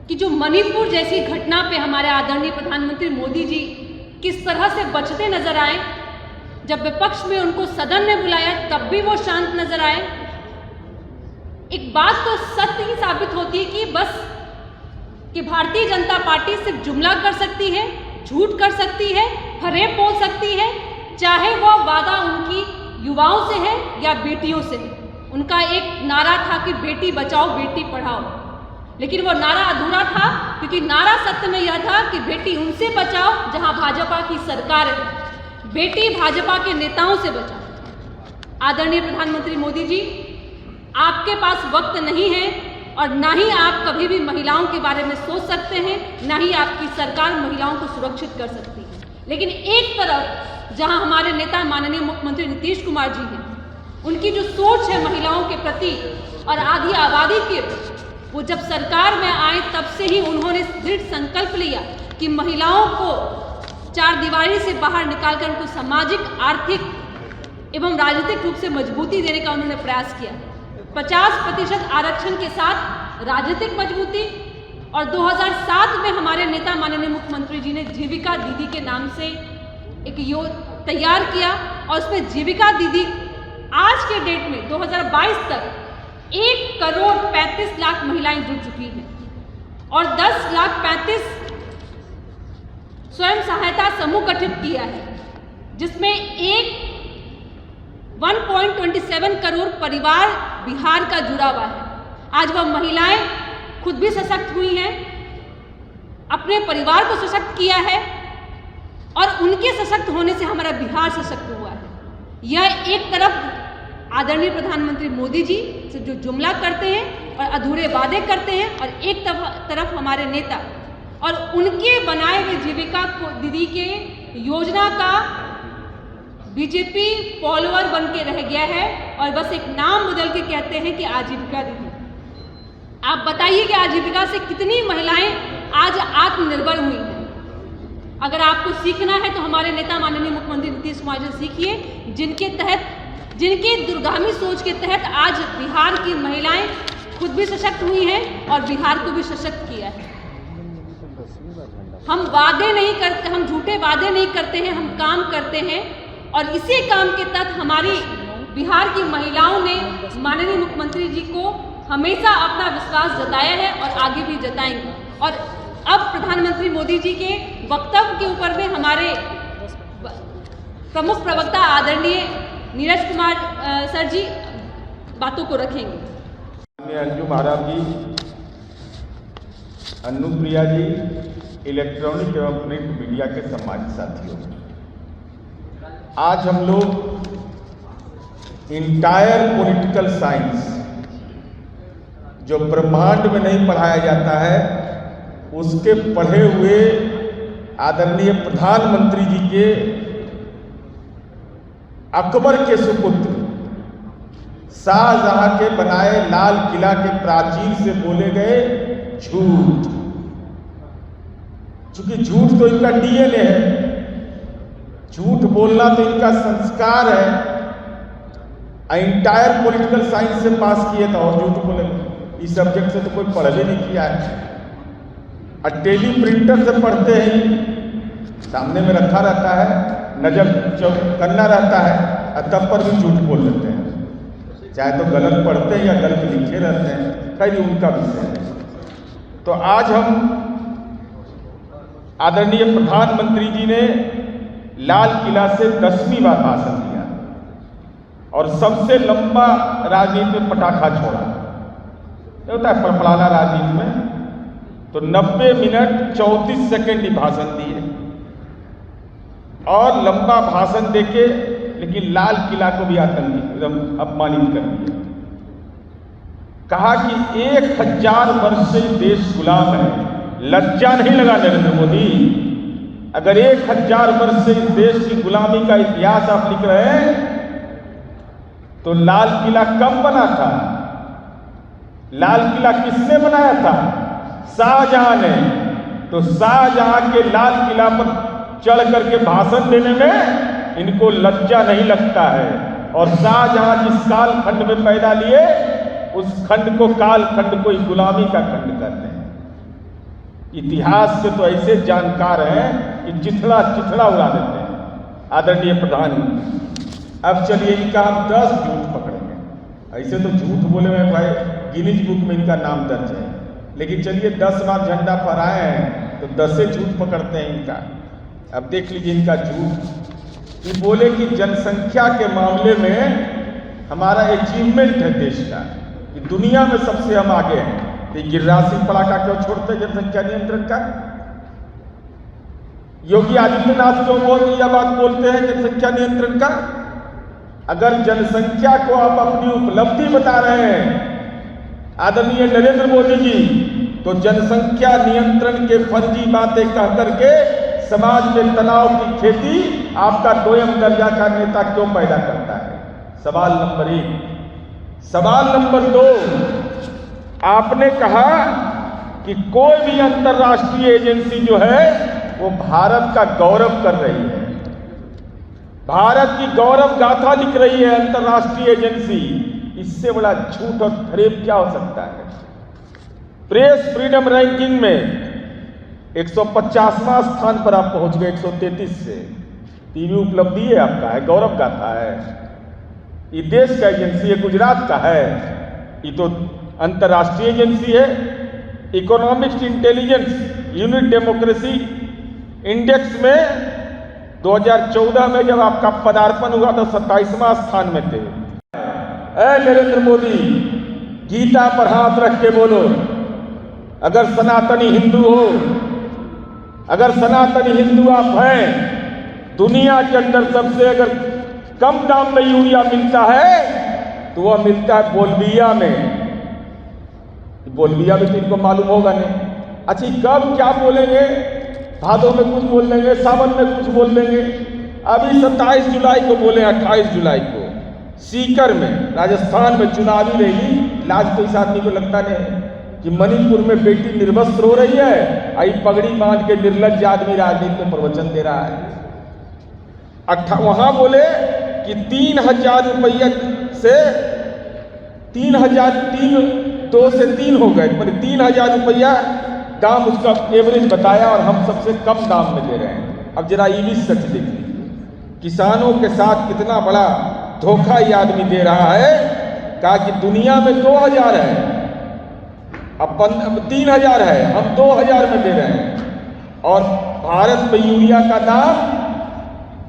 कि जो मणिपुर जैसी घटना पे हमारे आदरणीय प्रधानमंत्री मोदी जी किस तरह से बचते नजर आए। जब विपक्ष में उनको सदन में बुलाया तब भी वो शांत नजर आए। एक बात तो सत्य ही साबित होती है कि बस कि भारतीय जनता पार्टी सिर्फ जुमला कर सकती है, झूठ कर सकती है, फरेब बोल सकती है, चाहे वह वादा उनकी युवाओं से है या बेटियों से। उनका एक नारा था कि बेटी बचाओ बेटी पढ़ाओ, लेकिन वो नारा अधूरा था क्योंकि नारा सत्य में यह था कि बेटी उनसे बचाओ जहां भाजपा की सरकार है, बेटी भाजपा के नेताओं से बचाओ। आदरणीय प्रधानमंत्री मोदी जी, आपके पास वक्त नहीं है और ना ही आप कभी भी महिलाओं के बारे में सोच सकते हैं, ना ही आपकी सरकार महिलाओं को सुरक्षित कर सकती है। लेकिन एक तरफ जहां हमारे नेता माननीय मुख्यमंत्री नीतीश कुमार जी हैं, उनकी जो सोच है महिलाओं के प्रति और आधी आबादी के, वो जब सरकार में आए तब से ही उन्होंने दृढ़ संकल्प लिया कि महिलाओं को चार दीवारी से बाहर निकालकर उनको सामाजिक, आर्थिक एवं राजनीतिक रूप से मजबूती देने का उन्होंने प्रयास किया। 50% आरक्षण के साथ राजनीतिक मजबूती, और 2007 में हमारे नेता माननीय मुख्यमंत्री जी ने जीविका दीदी के नाम से एक तैयार किया और उसमें जीविका दीदी आज के डेट में 2022 तक 1,35,00,000 महिलाएं जुड़ चुकी हैं और 10,35,00,000 स्वयं सहायता समूह गठित किया है, जिसमें 1.27 करोड़ परिवार बिहार का जुड़ा हुआ है। आज वह महिलाएं खुद भी सशक्त हुई हैं, अपने परिवार को सशक्त किया है और उनके सशक्त होने से हमारा बिहार सशक्त हुआ है। यह एक तरफ आदरणीय प्रधानमंत्री मोदी जी से जो जुमला करते हैं और अधूरे वादे करते हैं, और एक तरफ हमारे नेता और उनके बनाए हुए जीविका दीदी के योजना का बीजेपी फॉलोअर बन के रह गया है और बस एक नाम बदल के कहते हैं कि आजीविका दीदी। आप बताइए कि आजीविका से कितनी महिलाएं आज आत्मनिर्भर हुई हैं। अगर आपको सीखना है तो हमारे नेता माननीय मुख्यमंत्री नीतीश कुमार जी सीखिए, जिनके दूरगामी सोच के तहत आज बिहार की महिलाएं खुद भी सशक्त हुई हैं और बिहार को भी सशक्त किया है। हम वादे नहीं करते, हम झूठे वादे नहीं करते हैं, हम काम करते हैं और इसी काम के तहत हमारी बिहार की महिलाओं ने माननीय मुख्यमंत्री जी को हमेशा अपना विश्वास जताया है और आगे भी जताएंगे। और अब प्रधानमंत्री मोदी जी के वक्तव्य के ऊपर में हमारे प्रमुख प्रवक्ता आदरणीय नीरज कुमार सर जी बातों को रखेंगे। अंजू महाराज जी, अनुप्रिया जी, इलेक्ट्रॉनिक एवं प्रिंट मीडिया के सम्मानित साथियों, आज हम लोग इंटायर पॉलिटिकल साइंस जो ब्रह्मांड में नहीं पढ़ाया जाता है, उसके पढ़े हुए आदरणीय प्रधानमंत्री जी के अकबर के सुपुत्र शाहजहां के बनाए लाल किला के प्राचीर से बोले गए झूठ। क्योंकि झूठ तो इनका डीएनए है, झूठ बोलना तो इनका संस्कार है। इंटायर पॉलिटिकल साइंस से पास किए तो और झूठ बोले, इस सब्जेक्ट से तो कोई पढ़ भी नहीं किया है। और टेली प्रिंटर से पढ़ते हैं, सामने में रखा रहता है, नजर करना रहता है और तब पर भी झूठ बोल लेते हैं, चाहे तो गलत पढ़ते हैं या गलत लिखे रहते हैं, खैर उनका विषय है। तो आज हम आदरणीय प्रधानमंत्री जी ने लाल किला से 10वीं बार भाषण दिया और सबसे लंबा राजनीति में पटाखा छोड़ा। ये होता है फड़फड़ाना राजनीति में, तो 90 मिनट 34 सेकेंड ही भाषण दिए और लंबा भाषण देके, लेकिन लाल किला को भी आतंकी एकदम अपमानित कर दिया। कहा कि 1000 वर्ष से देश गुलाम है। लज्जा नहीं लगा नरेंद्र मोदी? अगर 1000 वर्ष से इस देश की गुलामी का इतिहास आप लिख रहे हैं तो लाल किला कब बना था? लाल किला किसने बनाया था? शाहजहां ने। तो शाहजहां के लाल किला पर चढ़ करके भाषण देने में इनको लज्जा नहीं लगता है। और शाहजहां जिस काल खंड में पैदा लिए, उस खंड को, काल खंड को गुलामी का खंड कहते हैं। इतिहास से तो ऐसे जानकार हैं कि चिथड़ा चिथड़ा उड़ा देते हैं आदरणीय प्रधानमंत्री। अब चलिए इनका हम 10 झूठ पकड़ेंगे। ऐसे तो झूठ बोले हुए भाई गिनीज बुक में इनका नाम दर्ज है, लेकिन चलिए 10 बार झंडा फहराए हैं तो 10 से झूठ पकड़ते हैं इनका। अब देख लीजिए इनका झूठ। ये बोले कि जनसंख्या के मामले में हमारा अचीवमेंट है देश का, कि दुनिया में सबसे हम आगे हैं। तो गिरिराज सिंह पड़ाका क्यों छोड़ते हैं जनसंख्या नियंत्रण का? योगी आदित्यनाथ क्यों यह बात बोलते हैं जनसंख्या नियंत्रण का? अगर जनसंख्या को आप अपनी उपलब्धि बता रहे हैं आदरणीय नरेंद्र मोदी जी, तो जनसंख्या नियंत्रण के फर्जी बातें कह करके समाज में तनाव की खेती आपका दोयम दर्जा का नेता क्यों पैदा करता है? सवाल नंबर 1। सवाल नंबर 2, आपने कहा कि कोई भी अंतर्राष्ट्रीय एजेंसी जो है वो भारत का गौरव कर रही है, भारत की गौरव गाथा लिख रही है अंतर्राष्ट्रीय एजेंसी। इससे बड़ा झूठ और फरेब क्या हो सकता है? प्रेस फ्रीडम रैंकिंग में 150वां स्थान पर आप पहुंच गए 133 से। टीवी उपलब्धि है आपका, है गौरव गाथा है। ये देश का एजेंसी है, गुजरात का है, ये तो अंतर्राष्ट्रीय एजेंसी है। Economics intelligence unit democracy index में 2014 में जब आपका पदार्पण हुआ तो 27वां स्थान में थे। नरेंद्र मोदी, गीता पर हाथ रख के बोलो, अगर सनातनी हिंदू हो, अगर सनातनी हिंदू आप हैं, दुनिया के अंदर सबसे अगर कम दाम में यूरिया मिलता है तो वह मिलता है बोलबिया में। बोलबिया में तो इनको मालूम होगा नहीं। अच्छा, कब क्या बोलेंगे? भादों में कुछ बोल देंगे, सावन में कुछ बोल देंगे। अभी 27 जुलाई को बोले, 28 जुलाई को सीकर में राजस्थान में चुनावी रैली। लाज तो इस आदमी को लगता नहीं कि मणिपुर में बेटी निर्वस्त्र हो रही है, आई पगड़ी बांध के निर्लज्ज आदमी राजनीति में प्रवचन दे रहा है। वहां बोले कि 3000 रुपया से 2 से 3 हो गए, मतलब 3000 रुपया दाम उसका एवरेज बताया और हम सबसे कम दाम में दे रहे हैं। अब जरा ये भी सच देख लीजिए, किसानों के साथ कितना बड़ा धोखा ये आदमी दे रहा है। कहा कि दुनिया में 2000 है, अब 3000 है, हम 2000 में दे रहे हैं। और भारत में यूरिया का दाम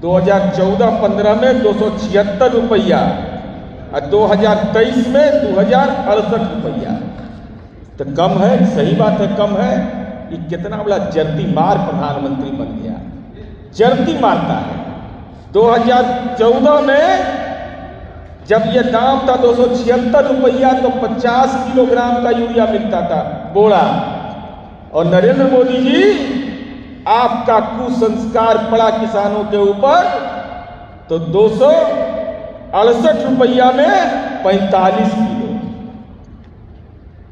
2014-15 में 276 रुपया और 2023 में 2068 रुपया। तो कम है, सही बात है, कम है। ये कितना बड़ा जर्ती मार प्रधानमंत्री बन गया, जर्ती मारता है। 2014 में जब ये दाम था 276 रुपया तो 50 किलोग्राम का यूरिया मिलता था बोरा। और नरेंद्र मोदी जी, आपका कुसंस्कार पड़ा किसानों के ऊपर, तो 268 रुपया में 45 किलो।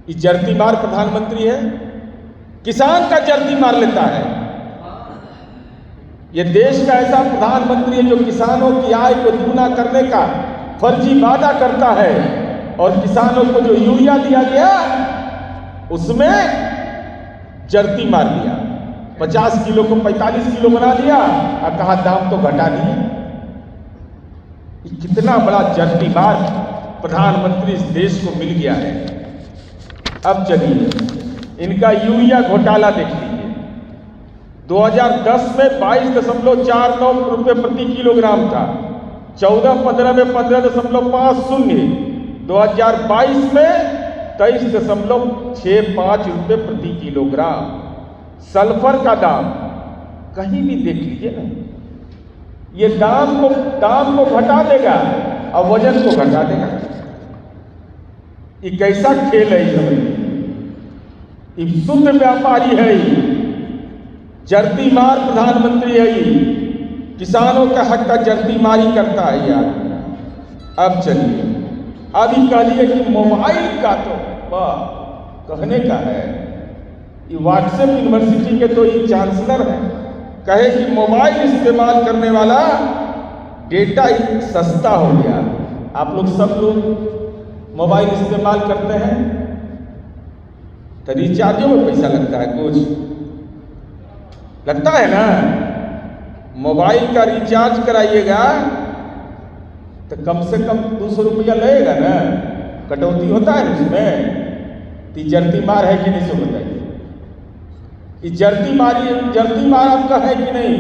ये जर्ती मार प्रधानमंत्री है, किसान का जर्ती मार लेता है। ये देश का ऐसा प्रधानमंत्री है जो किसानों की आय को दुगना करने का फर्जी वादा करता है, और किसानों को जो यूरिया दिया गया उसमें जर्ती मार दिया, 50 किलो को 45 किलो बना दिया और कहा दाम तो घटा दिए। कितना बड़ा जर्ती मार प्रधानमंत्री इस देश को मिल गया है। अब चलिए इनका यूरिया घोटाला देख लीजिए। 2010 में 22.49 रुपये प्रति किलोग्राम था, 14-15 में 15.50, 2022 में 23.65 रुपये प्रति किलोग्राम। सल्फर का दाम कहीं भी देख लीजिए ना, ये दाम को घटा देगा और वजन को घटा देगा। ये कैसा खेल है? ये शुद्ध व्यापारी है, जर्ती मार प्रधानमंत्री है, किसानों का हक का जर्ती मारी करता है यार। अब चलिए, अभी कह दिए कि मोबाइल का तो कहने का है। ये व्हाट्सएप यूनिवर्सिटी के तो ये चांसलर हैं, कहे कि मोबाइल इस्तेमाल करने वाला डेटा सस्ता हो गया। आप लोग सब लोग मोबाइल इस्तेमाल करते हैं तो रिचार्जों में पैसा लगता है कुछ, लगता है ना, मोबाइल का रिचार्ज कराइएगा तो कम से कम 200 रुपया लगेगा ना, कटौती होता है उसमें। तो जर्ती मार है कि नहीं, सो बताइए, ये जर्ती मार आपका है कि नहीं?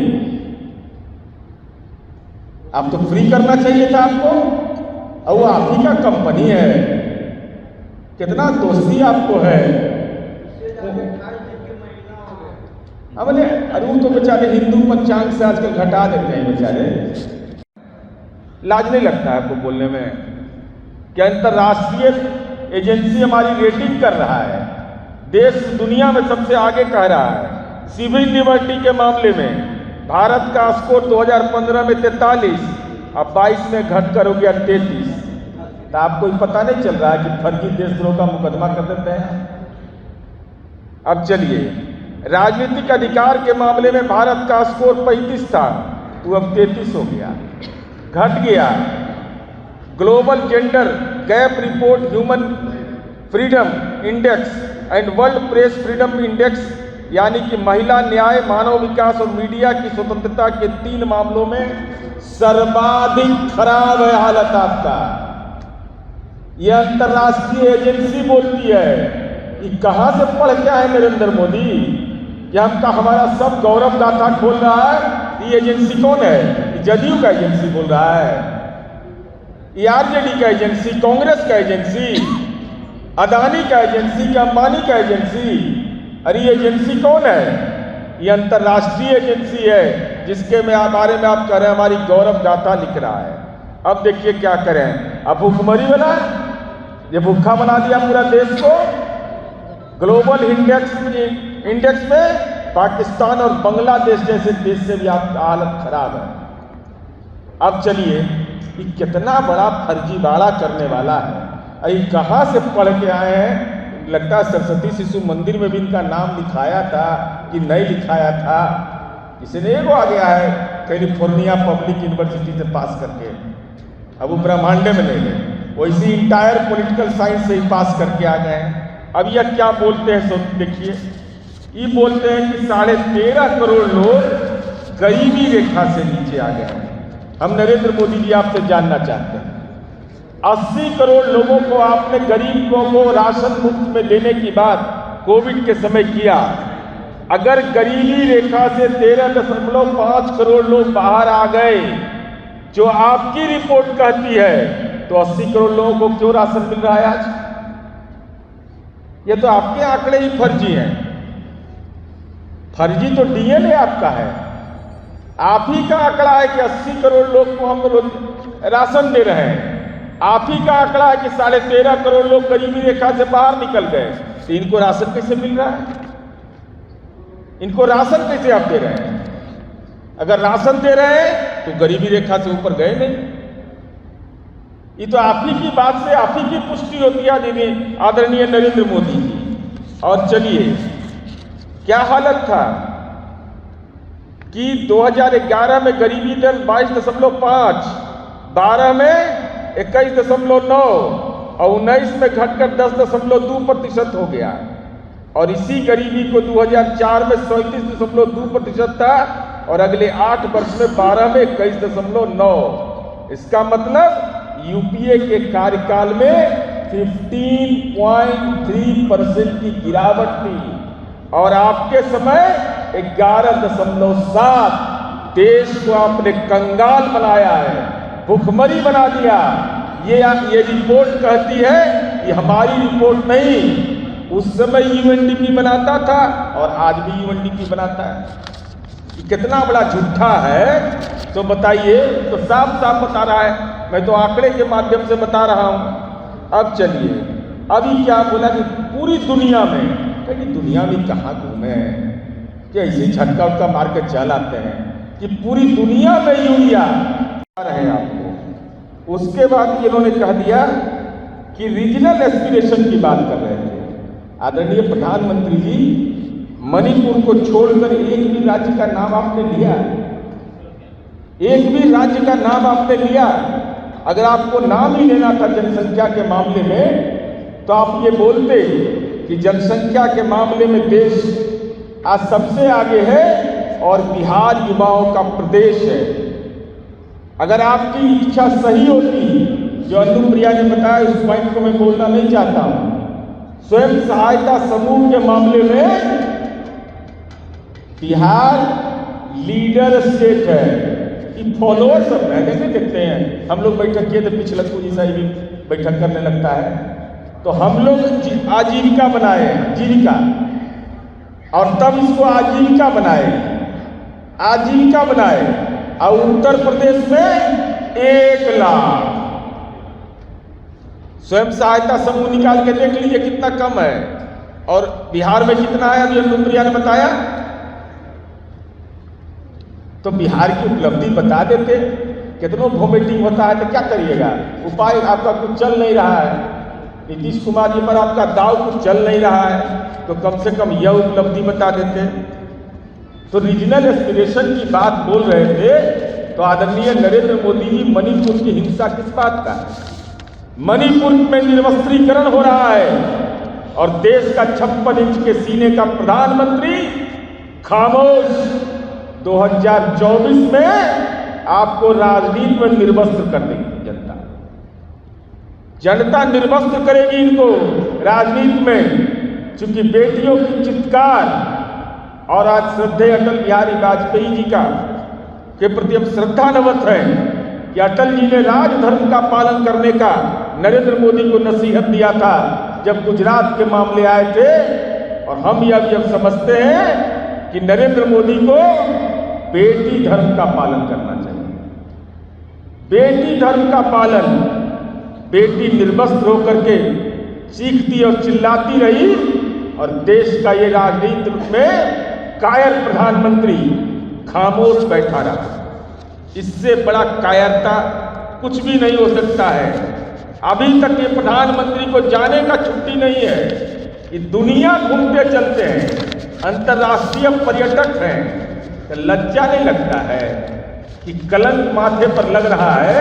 आप तो फ्री करना चाहिए था आपको, और वो आप ही का कंपनी है, कितना दोस्ती आपको है। अब अरे वो तो बेचारे हिंदू पंचांग से आजकल घटा देते हैं बेचारे। लाज नहीं लगता है आपको बोलने में कि अंतरराष्ट्रीय एजेंसी हमारी रेटिंग कर रहा है, देश दुनिया में सबसे आगे कह रहा है। सिविल लिबर्टी के मामले में भारत का स्कोर 2015 में 43, अब 22 में घट कर हो गया 33। तो आपको पता नहीं चल रहा है कि फर्जी देशद्रोह का मुकदमा कर देते हैं। अब चलिए, राजनीतिक अधिकार के मामले में भारत का स्कोर 35 था, वो अब 33 हो गया, घट गया। Global gender gap report, human freedom index and world press freedom index, यानी कि महिला न्याय, मानव विकास और मीडिया की स्वतंत्रता के 3 मामलों में सर्वाधिक खराब है हालत आपका। यह अंतरराष्ट्रीय एजेंसी बोलती है। कि कहां से पढ़ के आए नरेंद्र मोदी कि हमारा सब गौरव गाथा खोल रहा है। ये एजेंसी कौन है? जदयू का एजेंसी बोल रहा है, ये आरजेडी का एजेंसी, कांग्रेस का एजेंसी, अदानी का एजेंसी, का अंबानी का एजेंसी। अरे ये एजेंसी कौन है? ये अंतरराष्ट्रीय एजेंसी है जिसके बारे में आप कह रहे हैं हमारी गौरव गाथा लिख रहा है। अब देखिए क्या करें, अब भूखमरी बना, ये भूखा बना दिया पूरा देश को। ग्लोबल इंडेक्स में पाकिस्तान और बांग्लादेश जैसे देश से भी आपकी हालत खराब है। अब चलिए, ये कितना बड़ा फर्जीवाड़ा करने वाला है। अरे कहाँ से पढ़ के आए हैं? लगता है सरस्वती शिशु मंदिर में भी इनका नाम लिखाया था कि नहीं लिखाया था। इसने एगो आ गया है कैलिफोर्निया पब्लिक यूनिवर्सिटी से पास करके, अब वो ब्रह्मांड में नहीं गए, वैसे इंटायर पॉलिटिकल साइंस से ही पास करके आ गए हैं। अब यह क्या बोलते हैं, सोच देखिए, ये बोलते हैं कि 13.5 करोड़ लोग गरीबी रेखा से नीचे आ गए हैं। हम नरेंद्र मोदी जी आपसे जानना चाहते हैं, 80 करोड़ लोगों को आपने गरीबों को राशन मुफ्त में देने की बात कोविड के समय किया। अगर गरीबी रेखा से 13.5 करोड़ लोग बाहर आ गए, जो आपकी रिपोर्ट कहती है, तो 80 करोड़ लोगों को क्यों राशन मिल रहा है आज? ये तो आपके आंकड़े ही फर्जी हैं। फर्जी तो डीएनए आपका है। आप ही का आंकड़ा है कि 80 करोड़ लोग को हम राशन दे रहे हैं। आप ही का आंकड़ा है कि 13.5 करोड़ लोग गरीबी रेखा से बाहर निकल गए। तो इनको राशन कैसे मिल रहा है? इनको राशन कैसे आप दे रहे हैं? अगर राशन दे रहे हैं तो गरीबी रेखा से ऊपर गए नहीं। ये तो आप ही की बात से आप ही की पुष्टि होती है दीदी आदरणीय नरेंद्र मोदी जी। और चलिए, क्या हालत था कि 2011 में गरीबी दर 22.5, 12 में 21.9 और 19 में घटकर 10.2% हो गया। और इसी गरीबी को 2004 में 37.2% था और अगले 8 वर्ष में 12 में 21.9। इसका मतलब यूपीए के कार्यकाल में 15.3% की गिरावट थी और आपके समय 11.7। देश को आपने कंगाल बनाया है, भूखमरी बना दिया। ये रिपोर्ट कहती है, ये हमारी रिपोर्ट नहीं, उस समय यूएनडीपी बनाता था और आज भी यूएनडीपी बनाता है। कितना बड़ा झूठा है तो बताइए। तो साफ साफ बता रहा है, मैं तो आंकड़े के माध्यम से बता रहा हूं। अब चलिए, अभी क्या बोला कि पूरी दुनिया में, कहीं दुनिया में कहाँ घूमे कि ऐसे झटका उटका मार के चल आते हैं कि पूरी दुनिया में यूरिया रहे आपको। उसके बाद इन्होंने कह दिया कि रीजनल एस्पिरेशन की बात कर रहे थे। आदरणीय प्रधानमंत्री जी, मणिपुर को छोड़कर एक भी राज्य का नाम आपने लिया? एक भी राज्य का नाम आपने लिया? अगर आपको नाम ही लेना था जनसंख्या के मामले में, तो आप ये बोलते कि जनसंख्या के मामले में देश आज सबसे आगे है और बिहार युवाओं का प्रदेश है। अगर आपकी इच्छा सही होती, जो अनुप्रिया ने बताया, उस पॉइंट को मैं बोलना नहीं चाहता हूं। स्वयं सहायता समूह के मामले में बिहार लीडर स्टेट है कि फॉलोअर सब है। कैसे देखते हैं हम लोग बैठक किए तो पिछलक्कू जी साहब भी बैठक करने लगता है, तो हम लोग आजीविका बनाए, जीविका, और तब इसको आजीविका बनाए, और उत्तर प्रदेश में 1 लाख स्वयं सहायता समूह निकाल के देख लीजिए कितना कम है, और बिहार में कितना है अभी अनुप्रिया ने बताया। तो बिहार की उपलब्धि बता देते, कितनों वोमिटिंग होता है तो क्या करिएगा, उपाय आपका कुछ चल नहीं रहा है, नीतीश कुमार जी पर आपका दाव कुछ चल नहीं रहा है, तो कम से कम यह उपलब्धि बता देते। तो रीजनल एस्पिरेशन की बात बोल रहे थे, तो आदरणीय नरेंद्र मोदी जी मणिपुर की हिंसा किस बात का है? मणिपुर में निरवस्त्रीकरण हो रहा है और देश का 56 इंच के सीने का प्रधानमंत्री खामोश। 2024 में आपको राजनीति में निर्वस्त्र कर देगी जनता निर्वस्त्र करेगी इनको राजनीति में, चूंकि बेटियों की चित्कार। और आज श्रद्धेय अटल बिहारी वाजपेयी जी का के प्रति हम श्रद्धानवत हैं कि अटल जी ने राजधर्म का पालन करने का नरेंद्र मोदी को नसीहत दिया था जब गुजरात के मामले आए थे। और हम यह भी अब समझते हैं कि नरेंद्र मोदी को बेटी धर्म का पालन करना चाहिए। बेटी धर्म का पालन, बेटी निर्वस्त्र होकर के चीखती और चिल्लाती रही और देश का ये राजनीति में कायर प्रधानमंत्री खामोश बैठा रहा। इससे बड़ा कायरता कुछ भी नहीं हो सकता है। अभी तक ये प्रधानमंत्री को जाने का छुट्टी नहीं है, ये दुनिया घूमते चलते हैं, अंतर्राष्ट्रीय पर्यटक हैं, तो लज्जा नहीं लगता है कि कलंक माथे पर लग रहा है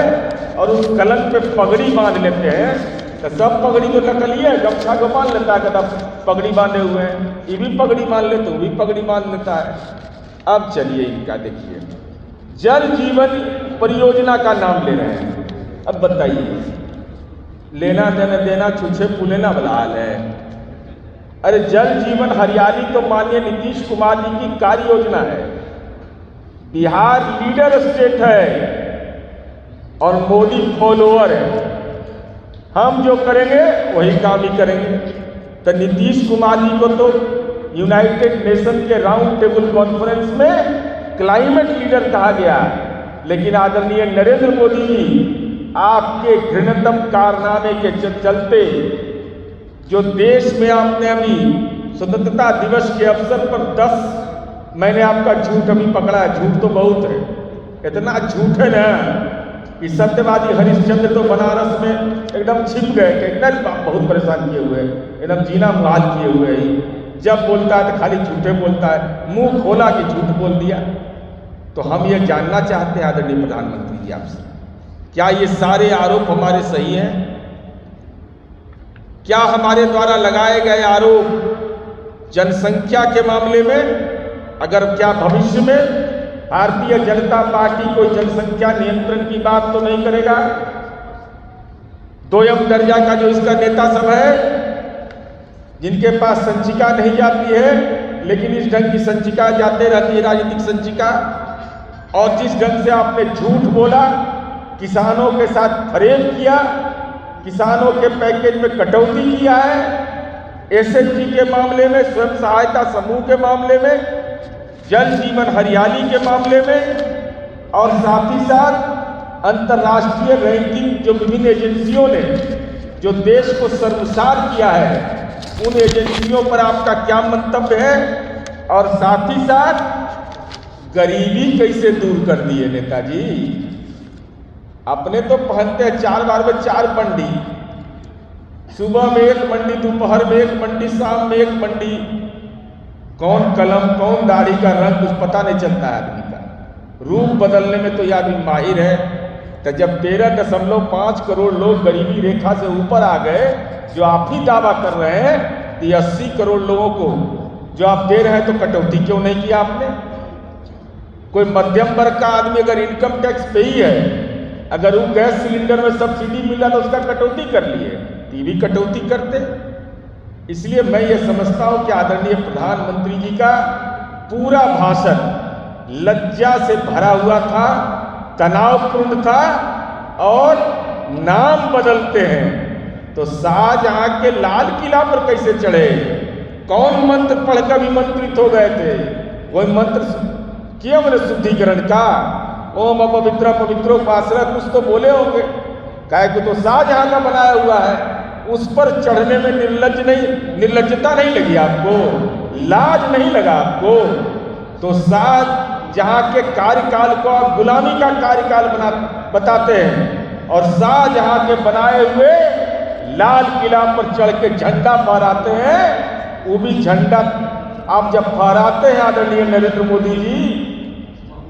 और उस कलंक पे पगड़ी बांध लेते हैं। तो सब पगड़ी तो नकली है, गमछा को बांध लेता है, कहता पगड़ी बांधे हुए हैं, ये भी पगड़ी बांध लेते, वो भी पगड़ी बांध लेता है। अब चलिए इनका देखिए, जल जीवन परियोजना का नाम ले रहे हैं। अब बताइए, लेना देना छुछे पुलेना वाला हाल है। अरे जल जीवन हरियाली तो माननीय नीतीश कुमार जी की कार्य योजना है। बिहार लीडर स्टेट है और मोदी फॉलोअर है। हम जो करेंगे वही काम ही करेंगे। तो नीतीश कुमार जी को तो यूनाइटेड नेशन के राउंड टेबल कॉन्फ्रेंस में क्लाइमेट लीडर कहा गया, लेकिन आदरणीय नरेंद्र मोदी जी आपके घृणतम कारनामे के चलते जो देश में आपने अभी स्वतंत्रता दिवस के अवसर पर 10 मैंने आपका झूठ अभी पकड़ा है। झूठ तो बहुत है, इतना झूठ है ना कि सत्यवादी हरिश्चंद्र तो बनारस में एकदम छिप गए, एकदम बहुत परेशान किए हुए, एकदम जीना मुहाल किए हुए ही। जब बोलता है तो खाली झूठे बोलता है, मुंह खोला कि झूठ बोल दिया। तो हम ये जानना चाहते हैं आदरणीय प्रधानमंत्री जी आपसे, क्या ये सारे आरोप हमारे सही हैं? क्या हमारे द्वारा लगाए गए आरोप जनसंख्या के मामले में, अगर क्या भविष्य में भारतीय जनता पार्टी कोई जनसंख्या नियंत्रण की बात तो नहीं करेगा? दोयम दर्जा का जो इसका नेता सब है, जिनके पास संचिका नहीं जाती है, लेकिन इस ढंग की संचिका जाते रहती है, राजनीतिक संचिका। और जिस ढंग से आपने झूठ बोला, किसानों के साथ फरेब किया, किसानों के पैकेज में कटौती किया है, एसएचजी के मामले में, स्वयं सहायता समूह के मामले में, जल जीवन हरियाली के मामले में, और साथ ही साथ अंतर्राष्ट्रीय रैंकिंग जो विभिन्न एजेंसियों ने जो देश को शर्मसार किया है, उन एजेंसियों पर आपका क्या मंतव्य है? और साथ ही साथ गरीबी कैसे दूर कर दी है नेताजी? अपने तो पहनते हैं 4 बार में 4 मंडी, सुबह में 1 मंडी, दोपहर में 1 मंडी, शाम में 1 मंडी। कौन कलम कौन दाढ़ी का रंग कुछ पता नहीं चलता है आदमी का। रूप बदलने में तो यह आदमी माहिर है। तो जब 13.5 करोड़ लोग गरीबी रेखा से ऊपर आ गए, जो आप ही दावा कर रहे हैं कि 80 करोड़ लोगों को जो आप दे रहे हैं, तो कटौती क्यों नहीं किया आपने? कोई मध्यम वर्ग का आदमी अगर इनकम टैक्स पे ही है, अगर वो गैस सिलेंडर में सब्सिडी मिला तो उसका कटौती कर लिए, तो भी कटौती करते। इसलिए मैं ये समझता हूं कि आदरणीय प्रधानमंत्री जी का पूरा भाषण लज्जा से भरा हुआ था, तनावपूर्ण था, और नाम बदलते हैं तो शाहजहां के लाल किला पर कैसे चढ़े, कौन मंत्र पढ़कर विमंत्रित हो गए थे, कोई मंत्र किया मैंने शुद्धिकरण का, ओम अपवित्र पवित्रो पासरा, कुछ तो बोले होंगे, काहे को तो शाहजहां का बनाया हुआ है, उस पर चढ़ने में निर्लज्जता नहीं लगी आपको, लाज नहीं लगा आपको? तो शाहजहां के कार्यकाल को आप गुलामी का कार्यकाल बताते हैं, और शाहजहां के बनाए हुए लाल किला पर चढ़ के झंडा फहराते हैं। वो भी झंडा आप जब फहराते हैं आदरणीय नरेंद्र मोदी जी,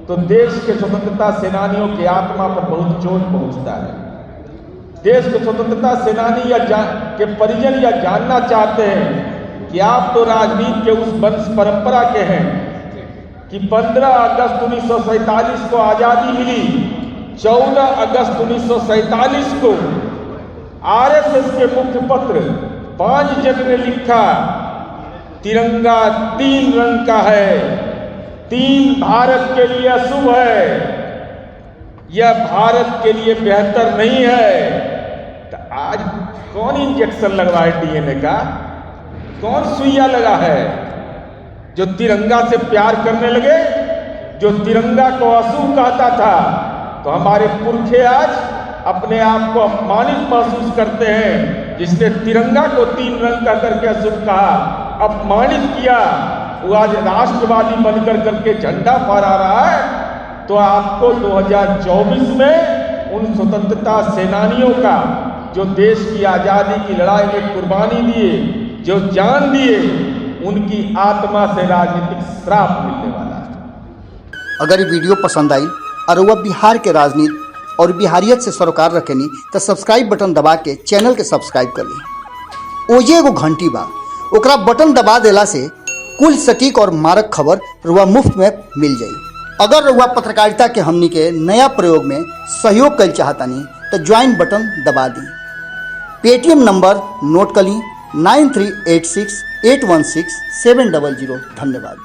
तो देश के स्वतंत्रता सेनानियों की आत्मा पर बहुत चोट पहुंचता है। देश के स्वतंत्रता सेनानी के परिजन यह जानना चाहते हैं कि आप तो राजनीति के उस वंश परंपरा के हैं कि 15 अगस्त 1947 को आजादी मिली, 14 अगस्त 1947 को आरएसएस के मुखपत्र 5 जन ने लिखा, तिरंगा 3 रंग का है, 3 भारत के लिए अशुभ है, यह भारत के लिए बेहतर नहीं है। तो आज कौन इंजेक्शन लगवाए डीएनए का, कौन सुइया लगा है? जो तिरंगा से प्यार करने लगे, जो तिरंगा को अशुभ कहता था, तो हमारे पुरखे आज अपने आप को अपमानित महसूस करते हैं। जिसने तिरंगा को 3 रंग का करके अशुभ कहा, अपमानित किया, वो आज राष्ट्रवादी बनकर करके झंडा फहरा रहा है। तो आपको 2024 में उन स्वतंत्रता सेनानियों का जो देश की आजादी की लड़ाई में कुर्बानी दिए, जो जान दिए, उनकी आत्मा से राजनीतिक श्राप मिलने वाला है। अगर ये वीडियो पसंद आई और वह बिहार के राजनीति और बिहारियत से सरोकार रखेनी तो सब्सक्राइब बटन दबा के चैनल के सब्सक्राइब कर ली। ओजे एगो घंटी बा, ओकरा बटन दबा देला से कुल सटीक और मारक खबर रुआ मुफ्त में मिल जाई। अगर रुआ पत्रकारिता के हमनी के नया प्रयोग में सहयोग कर चाहतानी तो ज्वाइन बटन दबा दी। पेटीएम नंबर नोट कर ली 9386816700। धन्यवाद।